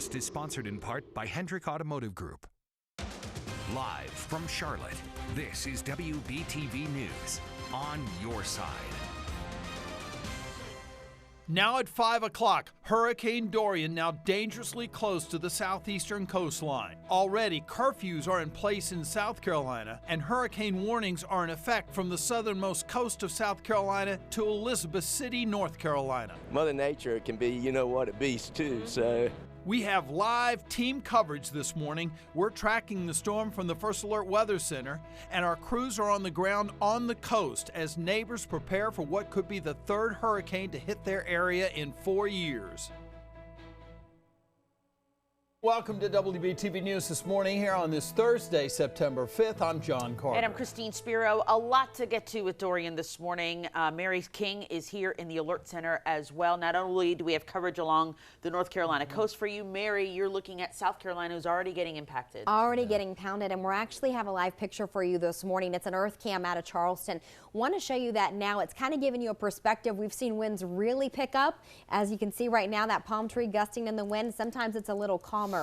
broadcast is sponsored in part by Hendrick Automotive Group. Live from Charlotte, this is WBTV News on your side. Now at 5 o'clock, Hurricane Dorian now dangerously close to the southeastern coastline. Already, curfews are in place in South Carolina, and hurricane warnings are in effect from the southernmost coast of South Carolina to Elizabeth City, North Carolina. Mother Nature can be, a beast too, so. We have live team coverage this morning. We're tracking the storm from the First Alert Weather Center, and our crews are on the ground on the coast as neighbors prepare for what could be the third hurricane to hit their area in 4 years. Welcome to WBTV News this morning here on this Thursday, September 5th. I'm John Carter. And I'm Christine Spiro. A lot to get to with Dorian this morning. Mary King is here in the Alert Center as well. Not only do we have coverage along the North Carolina coast for you, Mary, you're looking at South Carolina, who's already getting impacted. Already getting pounded, and we're actually have a live picture for you this morning. It's an earth cam out of Charleston. Want to show you that now. It's kind of giving you a perspective. We've seen winds really pick up. As you can see right now, that palm tree gusting in the wind. Sometimes it's a little calmer.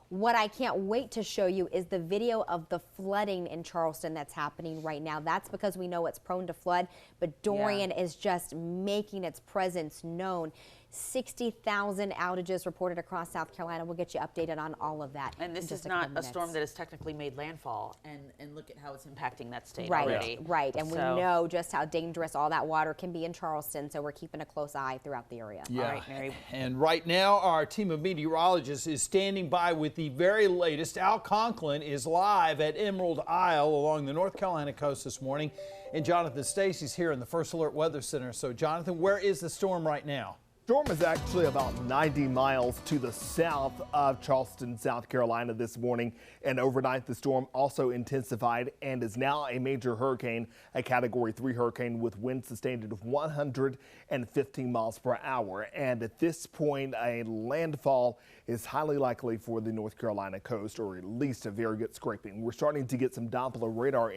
What I can't wait to show you is the video of the flooding in Charleston that's happening right now. That's because we know it's prone to flood, but Dorian is just making its presence known. 60,000 outages reported across South Carolina. We'll get you updated on all of that. And this is not a storm that has technically made landfall, and look at how it's impacting that state right, already. Right, and we know just how dangerous all that water can be in Charleston, so we're keeping a close eye throughout the area. Yeah, all right, Mary. And right now our team of meteorologists is standing by with the very latest. Al Conklin is live at Emerald Isle along the North Carolina coast this morning, and Jonathan Stacy's here in the First Alert Weather Center. So Jonathan, where is the storm right now? Storm is actually about 90 miles to the south of Charleston, South Carolina this morning, and overnight the storm also intensified and is now a major hurricane, a Category 3 hurricane with winds sustained at 115 miles per hour. And at this point, a landfall is highly likely for the North Carolina coast, or at least a very good scraping. We're starting to get some Doppler radar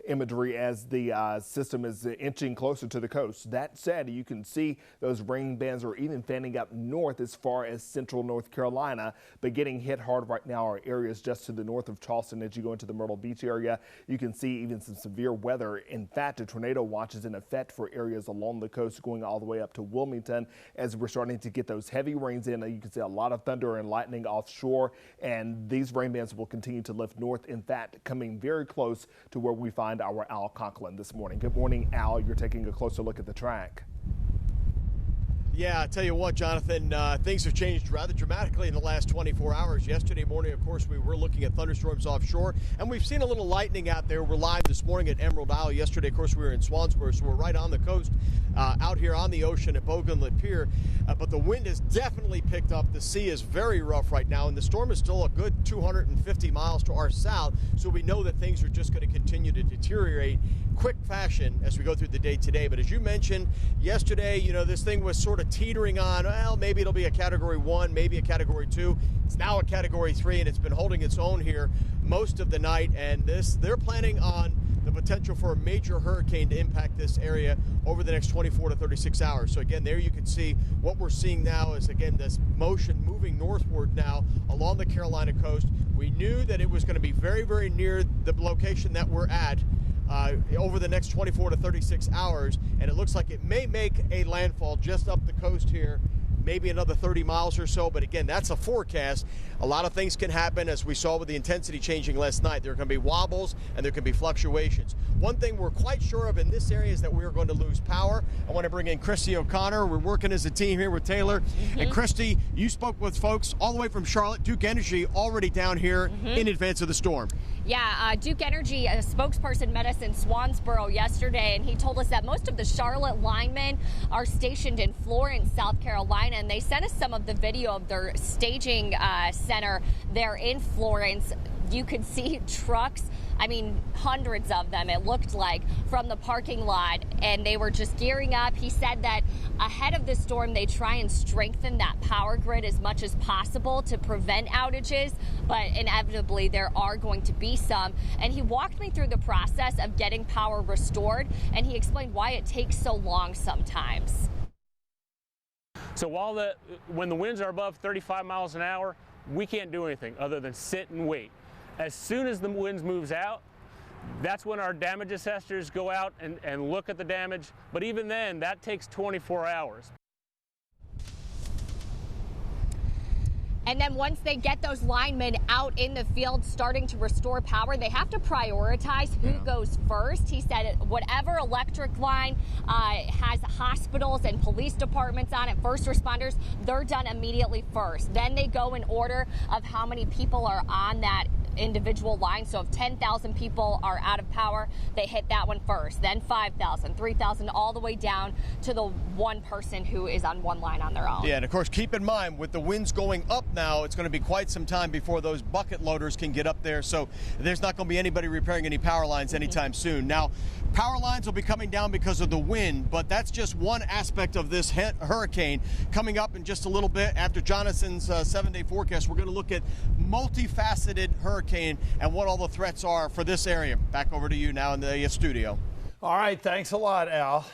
imagery as the system is inching closer to the coast. That said, you can see those rain bands are even fanning up north as far as central North Carolina, but getting hit hard right now are areas just to the north of Charleston. As you go into the Myrtle Beach area, you can see even some severe weather. In fact, a tornado watch is in effect for areas along the coast going all the way up to Wilmington as we're starting to get those heavy rains in. You can see a lot of thunder and lightning offshore, and these rain bands will continue to lift north. In fact, coming very close to where we find our Al Conklin this morning. Good morning, Al. You're taking a closer look at the track. Yeah, I tell you what, Jonathan, things have changed rather dramatically in the last 24 hours. Yesterday morning, of course, we were looking at thunderstorms offshore, and we've seen a little lightning out there. We're live this morning at Emerald Isle. Yesterday, of course, we were in Swansboro, so we're right on the coast out here on the ocean at Bougainville Pier. But the wind has definitely picked up. The sea is very rough right now, and the storm is still a good 250 miles to our south, so we know that things are just going to continue to deteriorate quick fashion as we go through the day today. But as you mentioned yesterday, this thing was sort of teetering on, well, maybe it'll be a Category 1, maybe a Category 2. It's now a Category 3, and it's been holding its own here most of the night. And they're planning on the potential for a major hurricane to impact this area over the next 24 to 36 hours. So again, there you can see what we're seeing now is, again, this motion moving northward now along the Carolina coast. We knew that it was going to be very, very near the location that we're at over the next 24 to 36 hours, and it looks like it may make a landfall just up the coast here, maybe another 30 miles or so. But again, that's a forecast. A lot of things can happen, as we saw with the intensity changing last night. There are going to be wobbles and there can be fluctuations. One thing we're quite sure of in this area is that we're going to lose power. I want to bring in Christy O'Connor. We're working as a team here with Taylor. And Christy, you spoke with folks all the way from Charlotte. Duke Energy already down here in advance of the storm. Yeah, Duke Energy, a spokesperson, met us in Swansboro yesterday, and he told us that most of the Charlotte linemen are stationed in Florence, South Carolina, and they sent us some of the video of their staging center there in Florence. You could see trucks, hundreds of them, it looked like, from the parking lot, and they were just gearing up. He said that ahead of the storm, they try and strengthen that power grid as much as possible to prevent outages, but inevitably there are going to be some. And he walked me through the process of getting power restored, and he explained why it takes so long sometimes. So when the winds are above 35 miles an hour, we can't do anything other than sit and wait. As soon as the winds moves out, that's when our damage assessors go out and look at the damage. But even then, that takes 24 hours. And then once they get those linemen out in the field starting to restore power, they have to prioritize who goes first. He said whatever electric line has hospitals and police departments on it, first responders, they're done immediately first. Then they go in order of how many people are on that individual line. So if 10,000 people are out of power, they hit that one first, then 5,000, 3,000, all the way down to the one person who is on one line on their own. Yeah, and of course, keep in mind, with the winds going up now, it's going to be quite some time before those bucket loaders can get up there. So there's not going to be anybody repairing any power lines anytime soon. Now, power lines will be coming down because of the wind, but that's just one aspect of this hurricane. Coming up in just a little bit after Jonathan's 7-day forecast, we're going to look at multifaceted hurricane and what all the threats are for this area. Back over to you now in the studio. All right, thanks a lot, Al.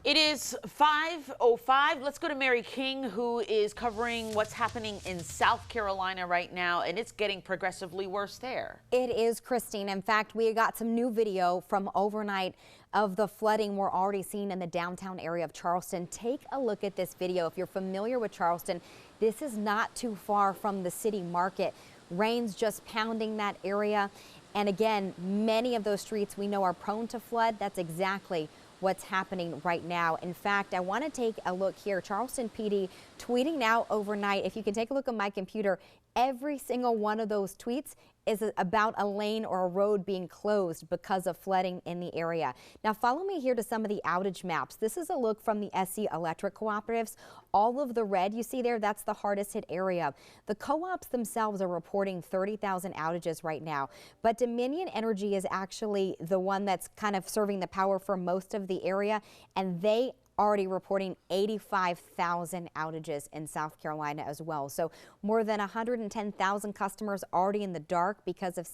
It is 5:05. Let's go to Mary King, who is covering what's happening in South Carolina right now, and it's getting progressively worse there. It is, Christine. In fact, we got some new video from overnight of the flooding we're already seeing in the downtown area of Charleston. Take a look at this video. If you're familiar with Charleston, this is not too far from the city market. Rain's just pounding that area. And again, many of those streets we know are prone to flood. That's exactly what's happening right now. In fact, I want to take a look here. Charleston PD tweeting now overnight. If you can take a look at my computer, every single one of those tweets is about a lane or a road being closed because of flooding in the area. Now follow me here to some of the outage maps. This is a look from the SC Electric Cooperatives. All of the red you see there, that's the hardest hit area. The co-ops themselves are reporting 30,000 outages right now, but Dominion Energy is actually the one that's kind of serving the power for most of the area, and they already reporting 85,000 outages in South Carolina as well. So more than 110,000 customers already in the dark because of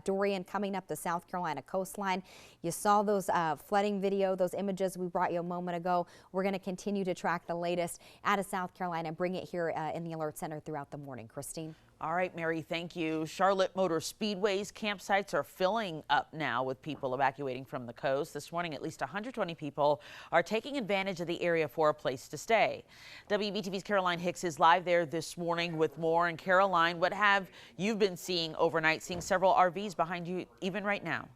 Dorian coming up the South Carolina coastline. You saw those flooding video, those images we brought you a moment ago. We're going to continue to track the latest out of South Carolina and bring it here in the Alert Center throughout the morning. Christine. All right, Mary, thank you. Charlotte Motor Speedway's campsites are filling up now with people evacuating from the coast. This morning, at least 120 people are taking advantage of the area for a place to stay. WBTV's Caroline Hicks is live there this morning with more. And Caroline, what have you been seeing overnight, seeing several RVs behind you even right now?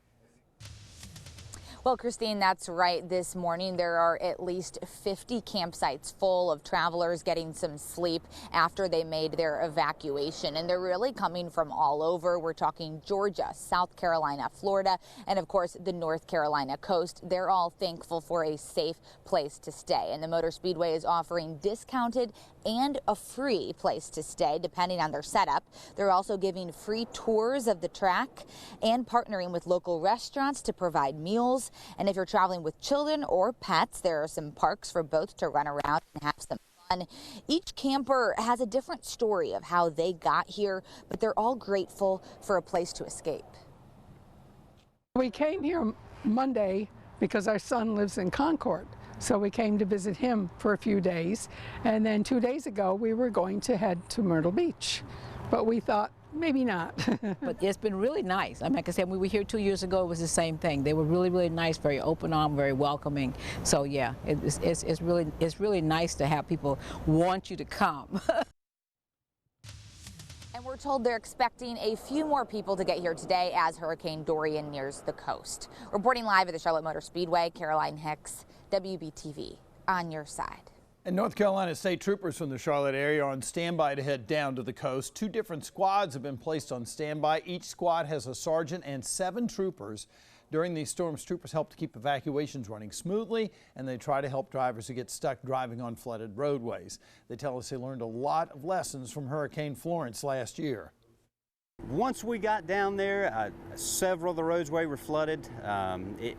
Well, Christine, that's right. This morning, there are at least 50 campsites full of travelers getting some sleep after they made their evacuation. And they're really coming from all over. We're talking Georgia, South Carolina, Florida, and of course, the North Carolina coast. They're all thankful for a safe place to stay. And the Motor Speedway is offering discounted and a free place to stay, depending on their setup. They're also giving free tours of the track and partnering with local restaurants to provide meals. And if you're traveling with children or pets, there are some parks for both to run around and have some fun. Each camper has a different story of how they got here, but they're all grateful for a place to escape. We came here Monday because our son lives in Concord. So we came to visit him for a few days. And then 2 days ago, we were going to head to Myrtle Beach. But we thought, maybe not. But it's been really nice. I mean, like I said, when we were here 2 years ago, it was the same thing. They were really, really nice, very open armed, very welcoming. So yeah, it's really nice to have people want you to come. And we're told they're expecting a few more people to get here today as Hurricane Dorian nears the coast. Reporting live at the Charlotte Motor Speedway, Caroline Hicks, WBTV, on your side. And North Carolina State Troopers from the Charlotte area are on standby to head down to the coast. 2 different squads have been placed on standby. Each squad has a sergeant and 7 troopers. During these storms, troopers help to keep evacuations running smoothly, and they try to help drivers who get stuck driving on flooded roadways. They tell us they learned a lot of lessons from Hurricane Florence last year. Once we got down there, several of the roadways were flooded.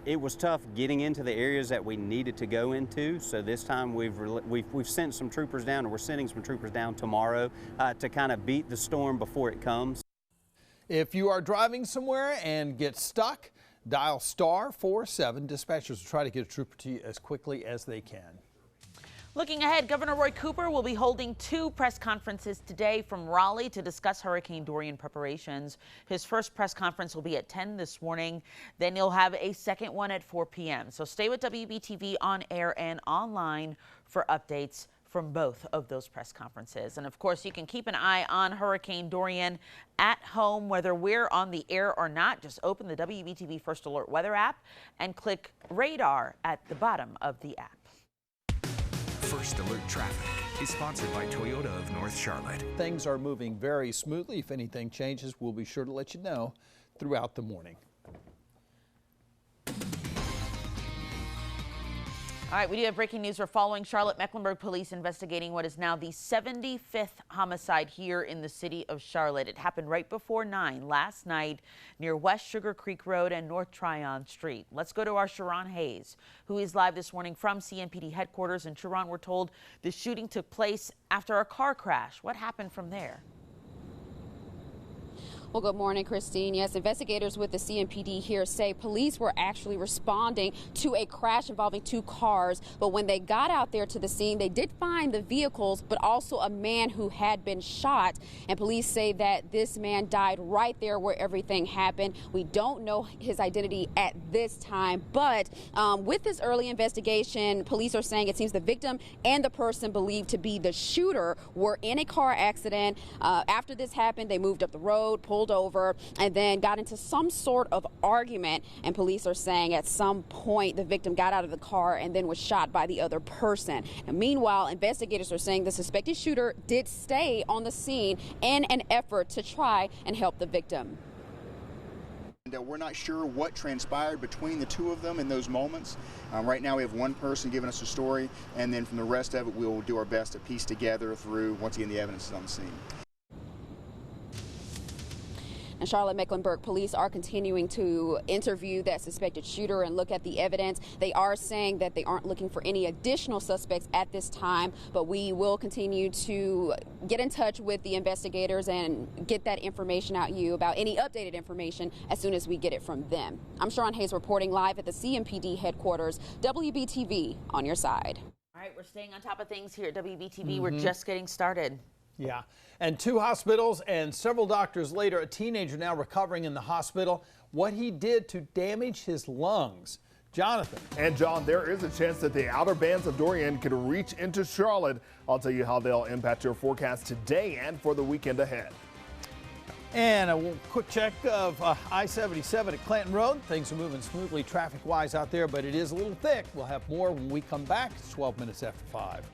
It was tough getting into the areas that we needed to go into. So this time we've sent some troopers down, or we're sending some troopers down tomorrow to kind of beat the storm before it comes. If you are driving somewhere and get stuck, dial *47. Dispatchers will try to get a trooper to you as quickly as they can. Looking ahead, Governor Roy Cooper will be holding 2 press conferences today from Raleigh to discuss Hurricane Dorian preparations. His first press conference will be at 10 this morning. Then he'll have a second one at 4 p.m. So stay with WBTV on air and online for updates from both of those press conferences. And of course, you can keep an eye on Hurricane Dorian at home, whether we're on the air or not. Just open the WBTV First Alert Weather app and click radar at the bottom of the app. First Alert Traffic is sponsored by Toyota of North Charlotte. Things are moving very smoothly. If anything changes, we'll be sure to let you know throughout the morning. All right, we do have breaking news. We're following Charlotte-Mecklenburg police investigating what is now the 75th homicide here in the city of Charlotte. It happened right before 9 last night near West Sugar Creek Road and North Tryon Street. Let's go to our Sharon Hayes, who is live this morning from CMPD headquarters. And Sharon, we're told the shooting took place after a car crash. What happened from there? Well, good morning, Christine. Yes, investigators with the CMPD here say police were actually responding to a crash involving 2 cars. But when they got out there to the scene, they did find the vehicles, but also a man who had been shot. And police say that this man died right there where everything happened. We don't know his identity at this time, but with this early investigation, police are saying it seems the victim and the person believed to be the shooter were in a car accident. After this happened, they moved up the road, pulled over, and then got into some sort of argument. And police are saying at some point the victim got out of the car and then was shot by the other person. And meanwhile, investigators are saying the suspected shooter did stay on the scene in an effort to try and help the victim. We're not sure what transpired between the 2 of them in those moments. Right now we have one person giving us a story, and then from the rest of it we'll do our best to piece together through, once again, the evidence is on the scene. And Charlotte-Mecklenburg police are continuing to interview that suspected shooter and look at the evidence. They are saying that they aren't looking for any additional suspects at this time, but we will continue to get in touch with the investigators and get that information out to you about any updated information as soon as we get it from them. I'm Sharon Hayes reporting live at the CMPD headquarters. WBTV on your side. All right, we're staying on top of things here at WBTV. We're just getting started. Yeah, and 2 hospitals and several doctors later, a teenager now recovering in the hospital. What he did to damage his lungs. Jonathan. And John, there is a chance that the outer bands of Dorian could reach into Charlotte. I'll tell you how they'll impact your forecast today and for the weekend ahead. And a quick check of I-77 at Clanton Road. Things are moving smoothly traffic-wise out there, but it is a little thick. We'll have more when we come back. It's 12 minutes after 5.